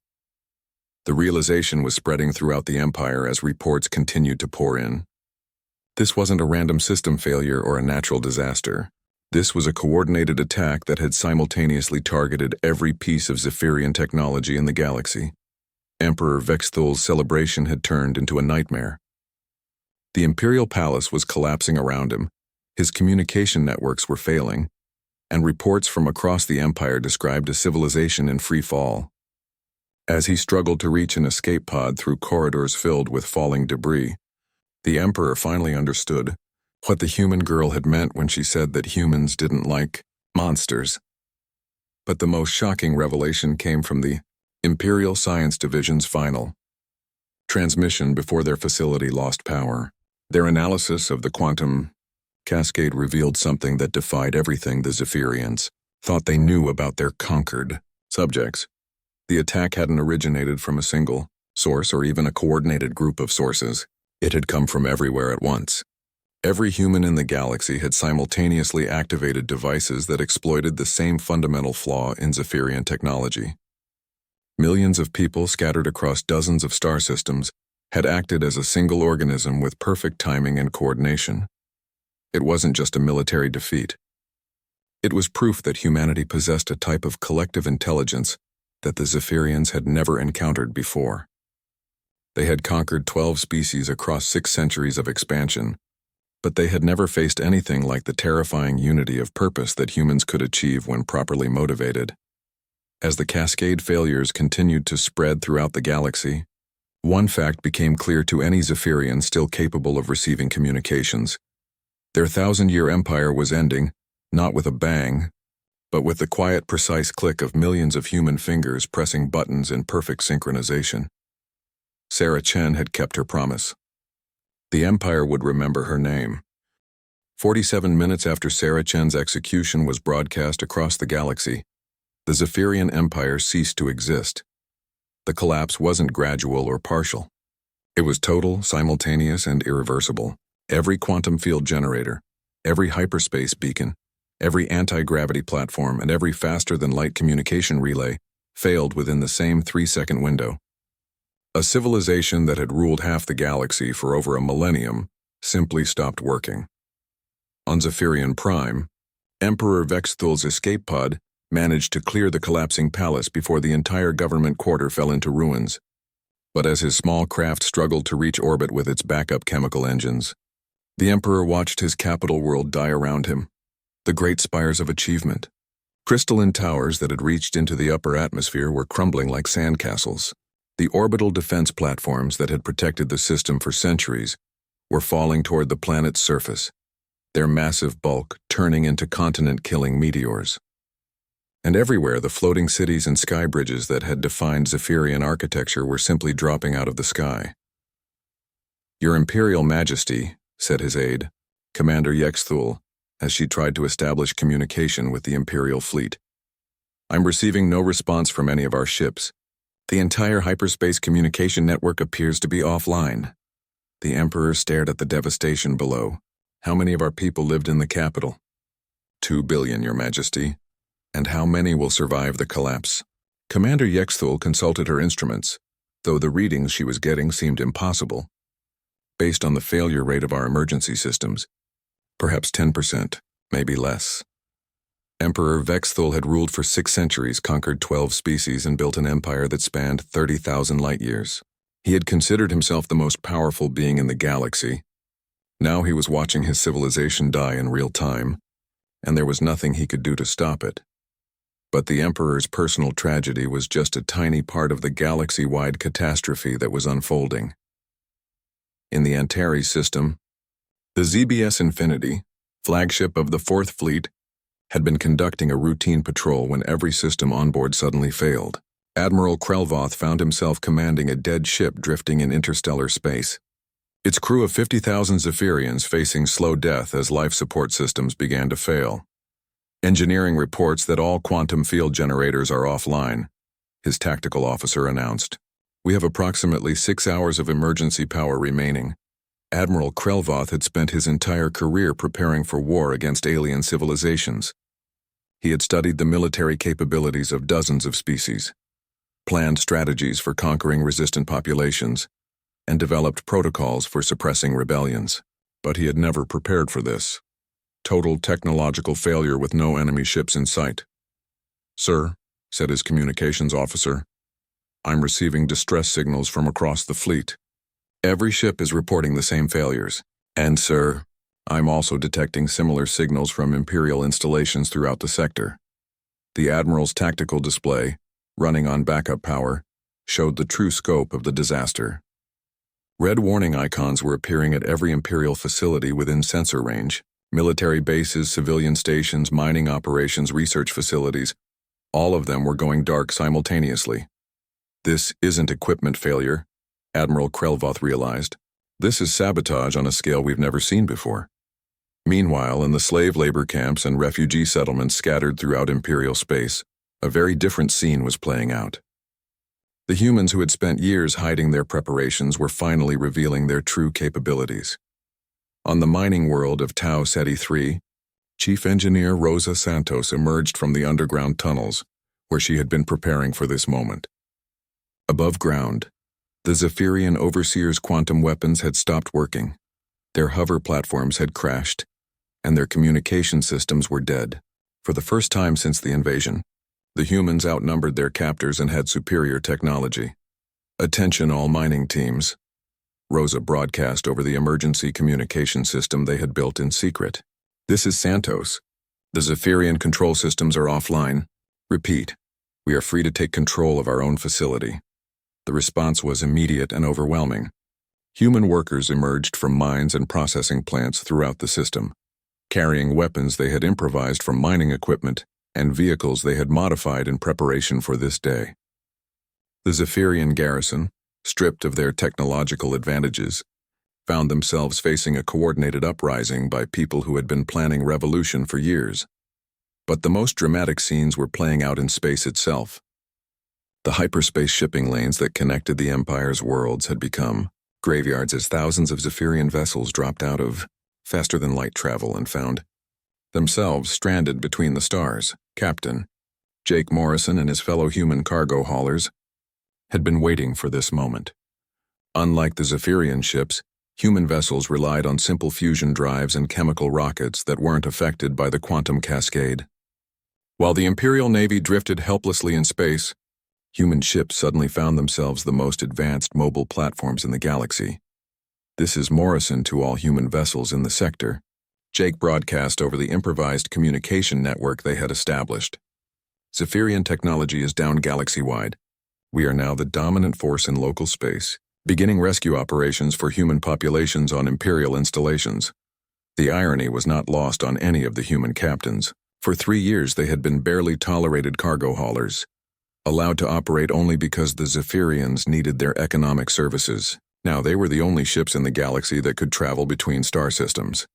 The realization was spreading throughout the Empire as reports continued to pour in. This wasn't a random system failure or a natural disaster. This was a coordinated attack that had simultaneously targeted every piece of Zephyrian technology in the galaxy. Emperor Vexthul's celebration had turned into a nightmare. The Imperial Palace was collapsing around him, his communication networks were failing, and reports from across the Empire described a civilization in free fall. As he struggled to reach an escape pod through corridors filled with falling debris, the Emperor finally understood. What the human girl had meant when she said that humans didn't like monsters. But the most shocking revelation came from the Imperial Science Division's final transmission before their facility lost power. Their analysis of the quantum cascade revealed something that defied everything the Zephyrians thought they knew about their conquered subjects. The attack hadn't originated from a single source or even a coordinated group of sources. It had come from everywhere at once. Every human in the galaxy had simultaneously activated devices that exploited the same fundamental flaw in Zephyrian technology. Millions of people scattered across dozens of star systems had acted as a single organism with perfect timing and coordination. It wasn't just a military defeat. It was proof that humanity possessed a type of collective intelligence that the Zephyrians had never encountered before. They had conquered 12 species across 6 centuries of expansion, but they had never faced anything like the terrifying unity of purpose that humans could achieve when properly motivated. As the cascade failures continued to spread throughout the galaxy, one fact became clear to any Zephyrian still capable of receiving communications. Their 1,000-year empire was ending, not with a bang, but with the quiet, precise click of millions of human fingers pressing buttons in perfect synchronization. Sarah Chen had kept her promise. The Empire would remember her name. 47 minutes after Sarah Chen's execution was broadcast across the galaxy, the Zephyrian Empire ceased to exist. The collapse wasn't gradual or partial. It was total, simultaneous, and irreversible. Every quantum field generator, every hyperspace beacon, every anti-gravity platform, and every faster-than-light communication relay failed within the same 3-second window. A civilization that had ruled half the galaxy for over a millennium simply stopped working. On Zephyrian Prime, Emperor Vexthul's escape pod managed to clear the collapsing palace before the entire government quarter fell into ruins. But as his small craft struggled to reach orbit with its backup chemical engines, the Emperor watched his capital world die around him, the great spires of achievement. Crystalline towers that had reached into the upper atmosphere were crumbling like sandcastles. The orbital defense platforms that had protected the system for centuries were falling toward the planet's surface, their massive bulk turning into continent-killing meteors. And everywhere, the floating cities and sky bridges that had defined Zephyrian architecture were simply dropping out of the sky. "Your Imperial Majesty," said his aide, Commander Yexthul, as she tried to establish communication with the Imperial fleet. "I'm receiving no response from any of our ships. The entire hyperspace communication network appears to be offline." The Emperor stared at the devastation below. "How many of our people lived in the capital?" 2 billion, Your Majesty. "And how many will survive the collapse?" Commander Yexthul consulted her instruments, though the readings she was getting seemed impossible. "Based on the failure rate of our emergency systems, perhaps 10%, maybe less." Emperor Vexthul had ruled for 6 centuries, conquered 12 species, and built an empire that spanned 30,000 light-years. He had considered himself the most powerful being in the galaxy. Now he was watching his civilization die in real time, and there was nothing he could do to stop it. But the Emperor's personal tragedy was just a tiny part of the galaxy-wide catastrophe that was unfolding. In the Antares system, the ZBS Infinity, flagship of the 4th Fleet, had been conducting a routine patrol when every system on board suddenly failed. Admiral Krelvoth found himself commanding a dead ship drifting in interstellar space. Its crew of 50,000 Zephyrians facing slow death as life support systems began to fail. "Engineering reports that all quantum field generators are offline," his tactical officer announced. "We have approximately 6 hours of emergency power remaining." Admiral Krelvoth had spent his entire career preparing for war against alien civilizations. He had studied the military capabilities of dozens of species, planned strategies for conquering resistant populations, and developed protocols for suppressing rebellions. But he had never prepared for this. Total technological failure with no enemy ships in sight. "Sir," said his communications officer, "I'm receiving distress signals from across the fleet. Every ship is reporting the same failures. And, sir, I'm also detecting similar signals from Imperial installations throughout the sector." The Admiral's tactical display, running on backup power, showed the true scope of the disaster. Red warning icons were appearing at every Imperial facility within sensor range. Military bases, civilian stations, mining operations, research facilities. All of them were going dark simultaneously. This isn't equipment failure, Admiral Krelvoth realized. This is sabotage on a scale we've never seen before. Meanwhile, in the slave labor camps and refugee settlements scattered throughout Imperial space, a very different scene was playing out. The humans who had spent years hiding their preparations were finally revealing their true capabilities. On the mining world of Tau Ceti III, Chief Engineer Rosa Santos emerged from the underground tunnels, where she had been preparing for this moment. Above ground, the Zephyrian Overseer's quantum weapons had stopped working. Their hover platforms had crashed, and their communication systems were dead. For the first time since the invasion, the humans outnumbered their captors and had superior technology. "Attention all mining teams," Rosa broadcast over the emergency communication system they had built in secret. "This is Santos. The Zephyrian control systems are offline. Repeat, we are free to take control of our own facility." The response was immediate and overwhelming. Human workers emerged from mines and processing plants throughout the system, carrying weapons they had improvised from mining equipment and vehicles they had modified in preparation for this day. The Zephyrian garrison, stripped of their technological advantages, found themselves facing a coordinated uprising by people who had been planning revolution for years. But the most dramatic scenes were playing out in space itself. The hyperspace shipping lanes that connected the Empire's worlds had become graveyards as thousands of Zephyrian vessels dropped out of faster-than-light travel and found themselves stranded between the stars. Captain Jake Morrison and his fellow human cargo haulers had been waiting for this moment. Unlike the Zephyrian ships, human vessels relied on simple fusion drives and chemical rockets that weren't affected by the quantum cascade. While the Imperial Navy drifted helplessly in space, human ships suddenly found themselves the most advanced mobile platforms in the galaxy. "This is Morrison to all human vessels in the sector," Jake broadcast over the improvised communication network they had established. "Zephyrian technology is down galaxy-wide. We are now the dominant force in local space, beginning rescue operations for human populations on Imperial installations." The irony was not lost on any of the human captains. For 3 years they had been barely tolerated cargo haulers, allowed to operate only because the Zephyrians needed their economic services. Now they were the only ships in the galaxy that could travel between star systems.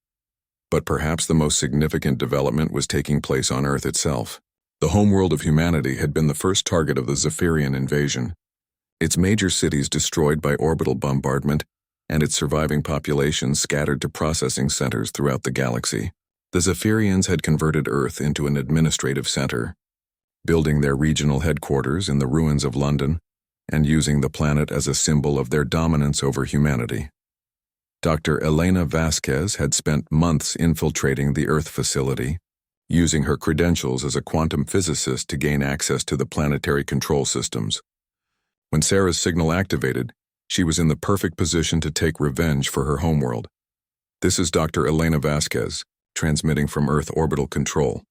But perhaps the most significant development was taking place on Earth itself. The homeworld of humanity had been the first target of the Zephyrian invasion, its major cities destroyed by orbital bombardment, and its surviving population scattered to processing centers throughout the galaxy. The Zephyrians had converted Earth into an administrative center, building their regional headquarters in the ruins of London and using the planet as a symbol of their dominance over humanity. Dr. Elena Vasquez had spent months infiltrating the Earth facility, using her credentials as a quantum physicist to gain access to the planetary control systems. When Sarah's signal activated, she was in the perfect position to take revenge for her homeworld. "This is Dr. Elena Vasquez, transmitting from Earth orbital control,"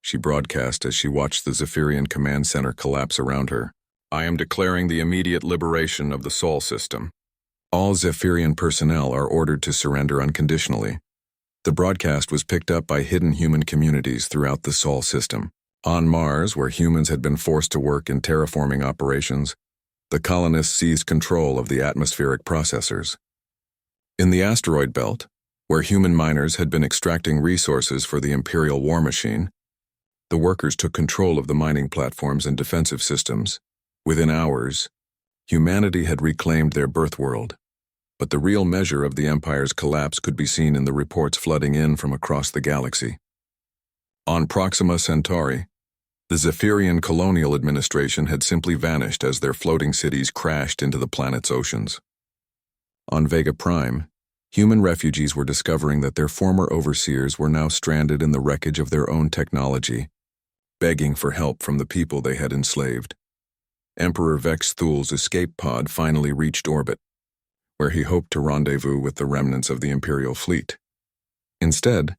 she broadcast as she watched the Zephyrian command center collapse around her. "I am declaring the immediate liberation of the Sol system. All Zephyrian personnel are ordered to surrender unconditionally." The broadcast was picked up by hidden human communities throughout the Sol system. On Mars, where humans had been forced to work in terraforming operations, the colonists seized control of the atmospheric processors. In the asteroid belt, where human miners had been extracting resources for the Imperial war machine, the workers took control of the mining platforms and defensive systems. Within hours, humanity had reclaimed their birth world. But the real measure of the Empire's collapse could be seen in the reports flooding in from across the galaxy. On Proxima Centauri, the Zephyrian colonial administration had simply vanished as their floating cities crashed into the planet's oceans. On Vega Prime, human refugees were discovering that their former overseers were now stranded in the wreckage of their own technology, begging for help from the people they had enslaved. Emperor Vex Thul's escape pod finally reached orbit, where he hoped to rendezvous with the remnants of the Imperial fleet. Instead,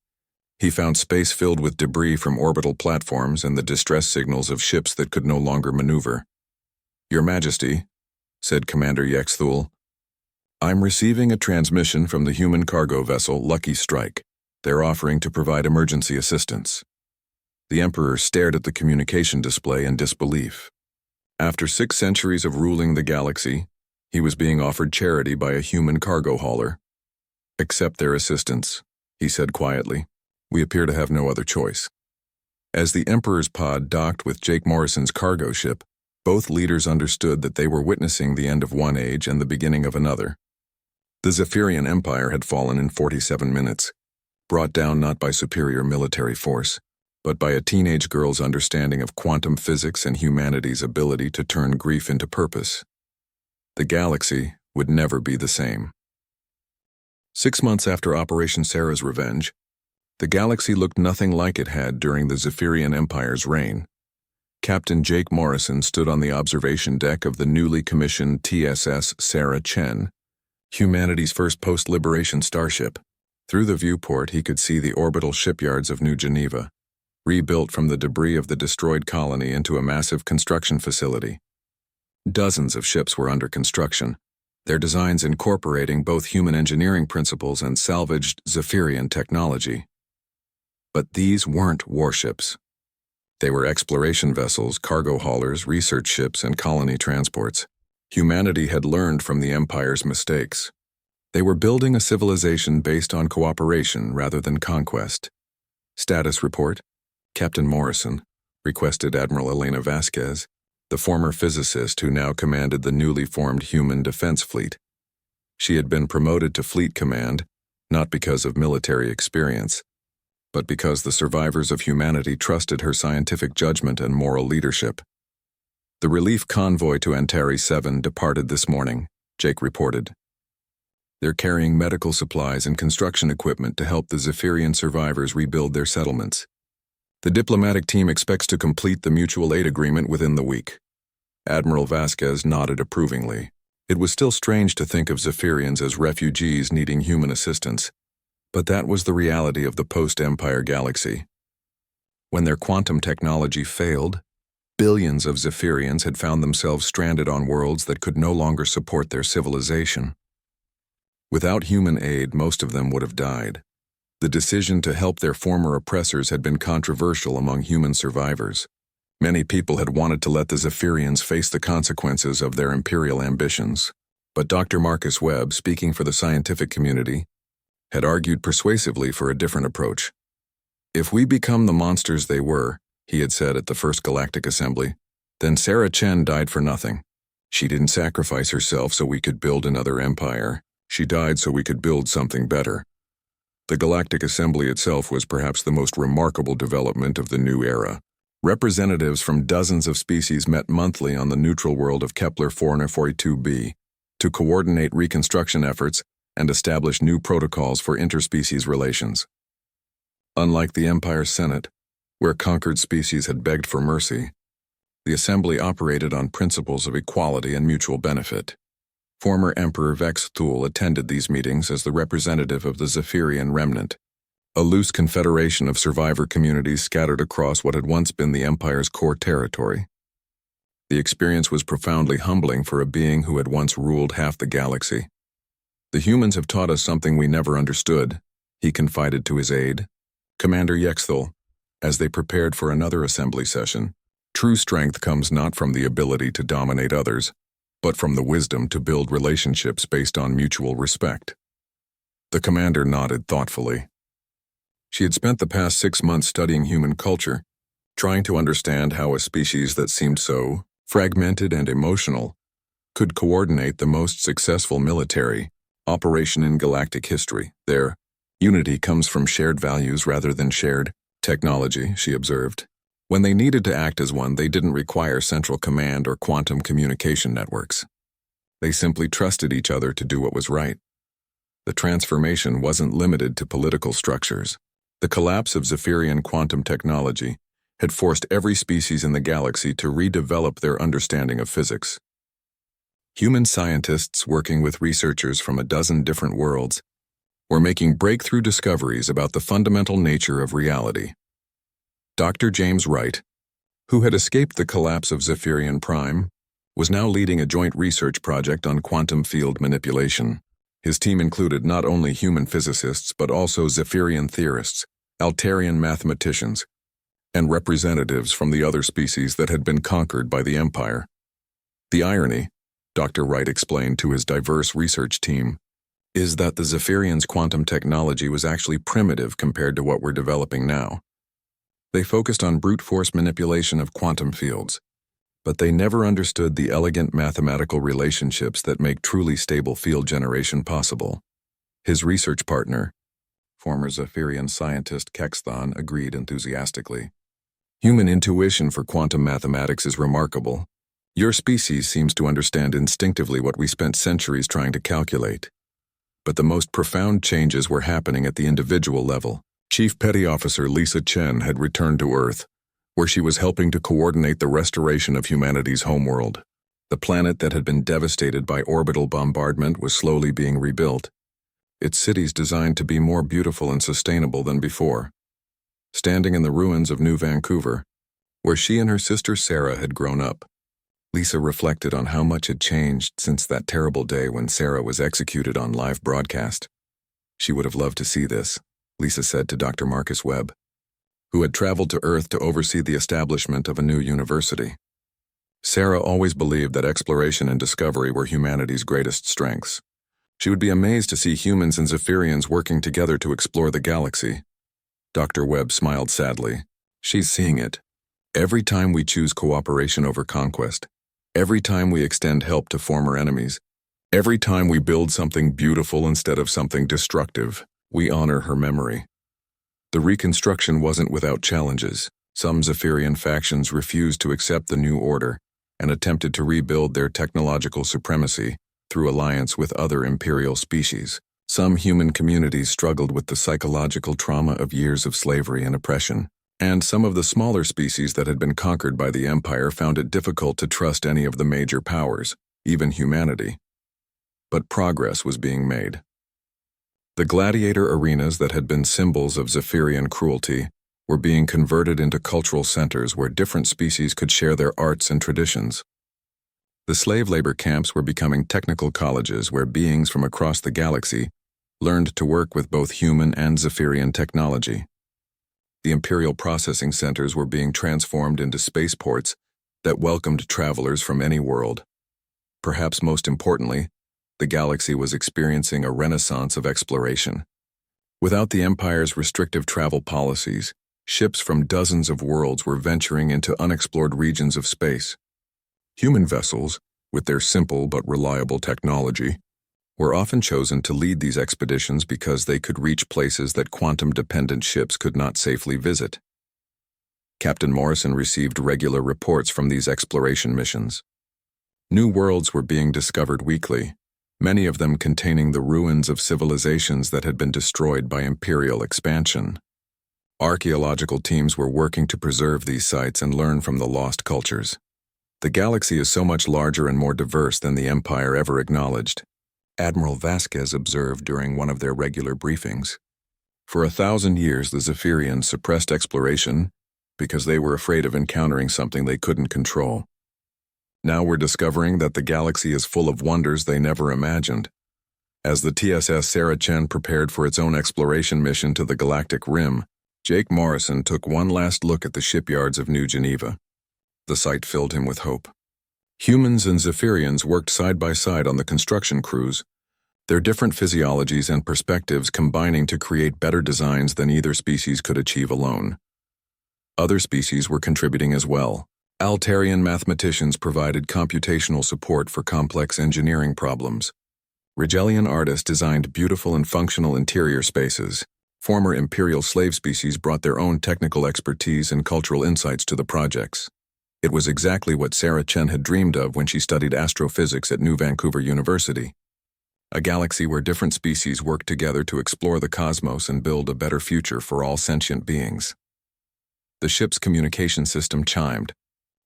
he found space filled with debris from orbital platforms and the distress signals of ships that could no longer maneuver. "Your Majesty," said Commander Vex Thul, I'm receiving a transmission from the human cargo vessel Lucky Strike. They're offering to provide emergency assistance. The Emperor stared at the communication display in disbelief. After 6 centuries of ruling the galaxy, he was being offered charity by a human cargo hauler. Accept their assistance, he said quietly. We appear to have no other choice. As the Emperor's pod docked with Jake Morrison's cargo ship, both leaders understood that they were witnessing the end of one age and the beginning of another. The Zephyrian Empire had fallen in 47 minutes, brought down not by superior military force, but by a teenage girl's understanding of quantum physics and humanity's ability to turn grief into purpose. The galaxy would never be the same. 6 months after Operation Sarah's Revenge, the galaxy looked nothing like it had during the Zephyrian Empire's reign. Captain Jake Morrison stood on the observation deck of the newly commissioned TSS Sarah Chen, humanity's first post-liberation starship. Through the viewport, he could see the orbital shipyards of New Geneva, rebuilt from the debris of the destroyed colony into a massive construction facility. Dozens of ships were under construction, their designs incorporating both human engineering principles and salvaged Zephyrian technology. But these weren't warships. They were exploration vessels, cargo haulers, research ships, and colony transports. Humanity had learned from the Empire's mistakes. They were building a civilization based on cooperation rather than conquest. Status report. Captain Morrison, requested Admiral Elena Vasquez, the former physicist who now commanded the newly formed human defense fleet. She had been promoted to fleet command, not because of military experience, but because the survivors of humanity trusted her scientific judgment and moral leadership. The relief convoy to Antares 7 departed this morning, Jake reported. They're carrying medical supplies and construction equipment to help the Zephyrian survivors rebuild their settlements. The diplomatic team expects to complete the mutual aid agreement within the week. Admiral Vasquez nodded approvingly. It was still strange to think of Zephyrians as refugees needing human assistance, but that was the reality of the post-Empire galaxy. When their quantum technology failed, billions of Zephyrians had found themselves stranded on worlds that could no longer support their civilization. Without human aid, most of them would have died. The decision to help their former oppressors had been controversial among human survivors. Many people had wanted to let the Zephyrians face the consequences of their imperial ambitions. But Dr. Marcus Webb, speaking for the scientific community, had argued persuasively for a different approach. If we become the monsters they were, he had said at the first Galactic Assembly, then Sarah Chen died for nothing. She didn't sacrifice herself so we could build another empire. She died so we could build something better. The Galactic Assembly itself was perhaps the most remarkable development of the new era. Representatives from dozens of species met monthly on the neutral world of Kepler 442b to coordinate reconstruction efforts and establish new protocols for interspecies relations. Unlike the Empire Senate, where conquered species had begged for mercy, the Assembly operated on principles of equality and mutual benefit. Former Emperor Vex Thule attended these meetings as the representative of the Zephyrian remnant, a loose confederation of survivor communities scattered across what had once been the Empire's core territory. The experience was profoundly humbling for a being who had once ruled half the galaxy. The humans have taught us something we never understood, he confided to his aide, Commander Yexthal, as they prepared for another assembly session. True strength comes not from the ability to dominate others, but from the wisdom to build relationships based on mutual respect. The commander nodded thoughtfully. She had spent the past 6 months studying human culture, trying to understand how a species that seemed so fragmented and emotional could coordinate the most successful military operation in galactic history. Their unity comes from shared values rather than shared technology, she observed. When they needed to act as one, they didn't require central command or quantum communication networks. They simply trusted each other to do what was right. The transformation wasn't limited to political structures. The collapse of Zephyrian quantum technology had forced every species in the galaxy to redevelop their understanding of physics. Human scientists working with researchers from a dozen different worlds were making breakthrough discoveries about the fundamental nature of reality. Dr. James Wright, who had escaped the collapse of Zephyrian Prime, was now leading a joint research project on quantum field manipulation. His team included not only human physicists but also Zephyrian theorists, Altarian mathematicians, and representatives from the other species that had been conquered by the Empire. The irony, Dr. Wright explained to his diverse research team, is that the Zephyrians' quantum technology was actually primitive compared to what we're developing now. They focused on brute force manipulation of quantum fields, but they never understood the elegant mathematical relationships that make truly stable field generation possible. His research partner, former Zephyrian scientist Kexthon, agreed enthusiastically. Human intuition for quantum mathematics is remarkable. Your species seems to understand instinctively what we spent centuries trying to calculate. But the most profound changes were happening at the individual level. Chief Petty Officer Lisa Chen had returned to Earth, where she was helping to coordinate the restoration of humanity's homeworld. The planet that had been devastated by orbital bombardment was slowly being rebuilt, its cities designed to be more beautiful and sustainable than before. Standing in the ruins of New Vancouver, where she and her sister Sarah had grown up, Lisa reflected on how much had changed since that terrible day when Sarah was executed on live broadcast. She would have loved to see this, Lisa said to Dr. Marcus Webb, who had traveled to Earth to oversee the establishment of a new university. Sarah always believed that exploration and discovery were humanity's greatest strengths. She would be amazed to see humans and Zephyrians working together to explore the galaxy. Dr. Webb smiled sadly. She's seeing it. Every time we choose cooperation over conquest, every time we extend help to former enemies, every time we build something beautiful instead of something destructive, we honor her memory. The reconstruction wasn't without challenges. Some Zephyrian factions refused to accept the new order and attempted to rebuild their technological supremacy through alliance with other imperial species. Some human communities struggled with the psychological trauma of years of slavery and oppression, and some of the smaller species that had been conquered by the Empire found it difficult to trust any of the major powers, even humanity. But progress was being made. The gladiator arenas that had been symbols of Zephyrian cruelty were being converted into cultural centers where different species could share their arts and traditions. The slave labor camps were becoming technical colleges where beings from across the galaxy learned to work with both human and Zephyrian technology. The Imperial processing centers were being transformed into spaceports that welcomed travelers from any world. Perhaps most importantly, the galaxy was experiencing a renaissance of exploration. Without the Empire's restrictive travel policies, ships from dozens of worlds were venturing into unexplored regions of space. Human vessels, with their simple but reliable technology, were often chosen to lead these expeditions because they could reach places that quantum-dependent ships could not safely visit. Captain Morrison received regular reports from these exploration missions. New worlds were being discovered weekly, many of them containing the ruins of civilizations that had been destroyed by Imperial expansion. Archaeological teams were working to preserve these sites and learn from the lost cultures. The galaxy is so much larger and more diverse than the Empire ever acknowledged, Admiral Vasquez observed during one of their regular briefings. For 1,000 years, the Zephyrians suppressed exploration because they were afraid of encountering something they couldn't control. Now we're discovering that the galaxy is full of wonders they never imagined. As the TSS Sarah Chen prepared for its own exploration mission to the Galactic Rim, Jake Morrison took one last look at the shipyards of New Geneva. The sight filled him with hope. Humans and Zephyrians worked side by side on the construction crews, their different physiologies and perspectives combining to create better designs than either species could achieve alone. Other species were contributing as well. Altarian mathematicians provided computational support for complex engineering problems. Rigelian artists designed beautiful and functional interior spaces. Former Imperial slave species brought their own technical expertise and cultural insights to the projects. It was exactly what Sarah Chen had dreamed of when she studied astrophysics at New Vancouver University. A galaxy where different species worked together to explore the cosmos and build a better future for all sentient beings. The ship's communication system chimed,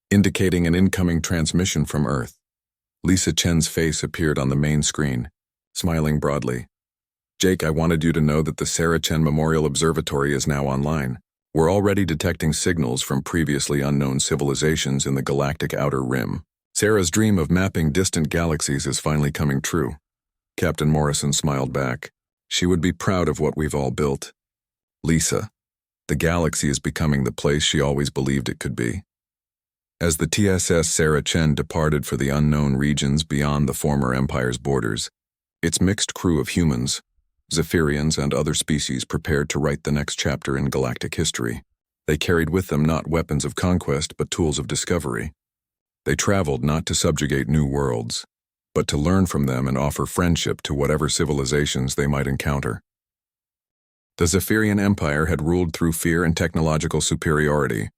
indicating an incoming transmission from Earth. Lisa Chen's face appeared on the main screen, smiling broadly. Jake, I wanted you to know that the Sarah Chen Memorial Observatory is now online. We're already detecting signals from previously unknown civilizations in the galactic outer rim. Sarah's dream of mapping distant galaxies is finally coming true. Captain Morrison smiled back. She would be proud of what we've all built. Lisa, the galaxy is becoming the place she always believed it could be. As the TSS Sarah Chen departed for the unknown regions beyond the former Empire's borders, its mixed crew of humans, Zephyrians, and other species prepared to write the next chapter in galactic history. They carried with them not weapons of conquest but tools of discovery. They traveled not to subjugate new worlds, but to learn from them and offer friendship to whatever civilizations they might encounter. The Zephyrian Empire had ruled through fear and technological superiority,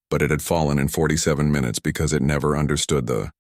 but it had fallen in 47 minutes because it never understood the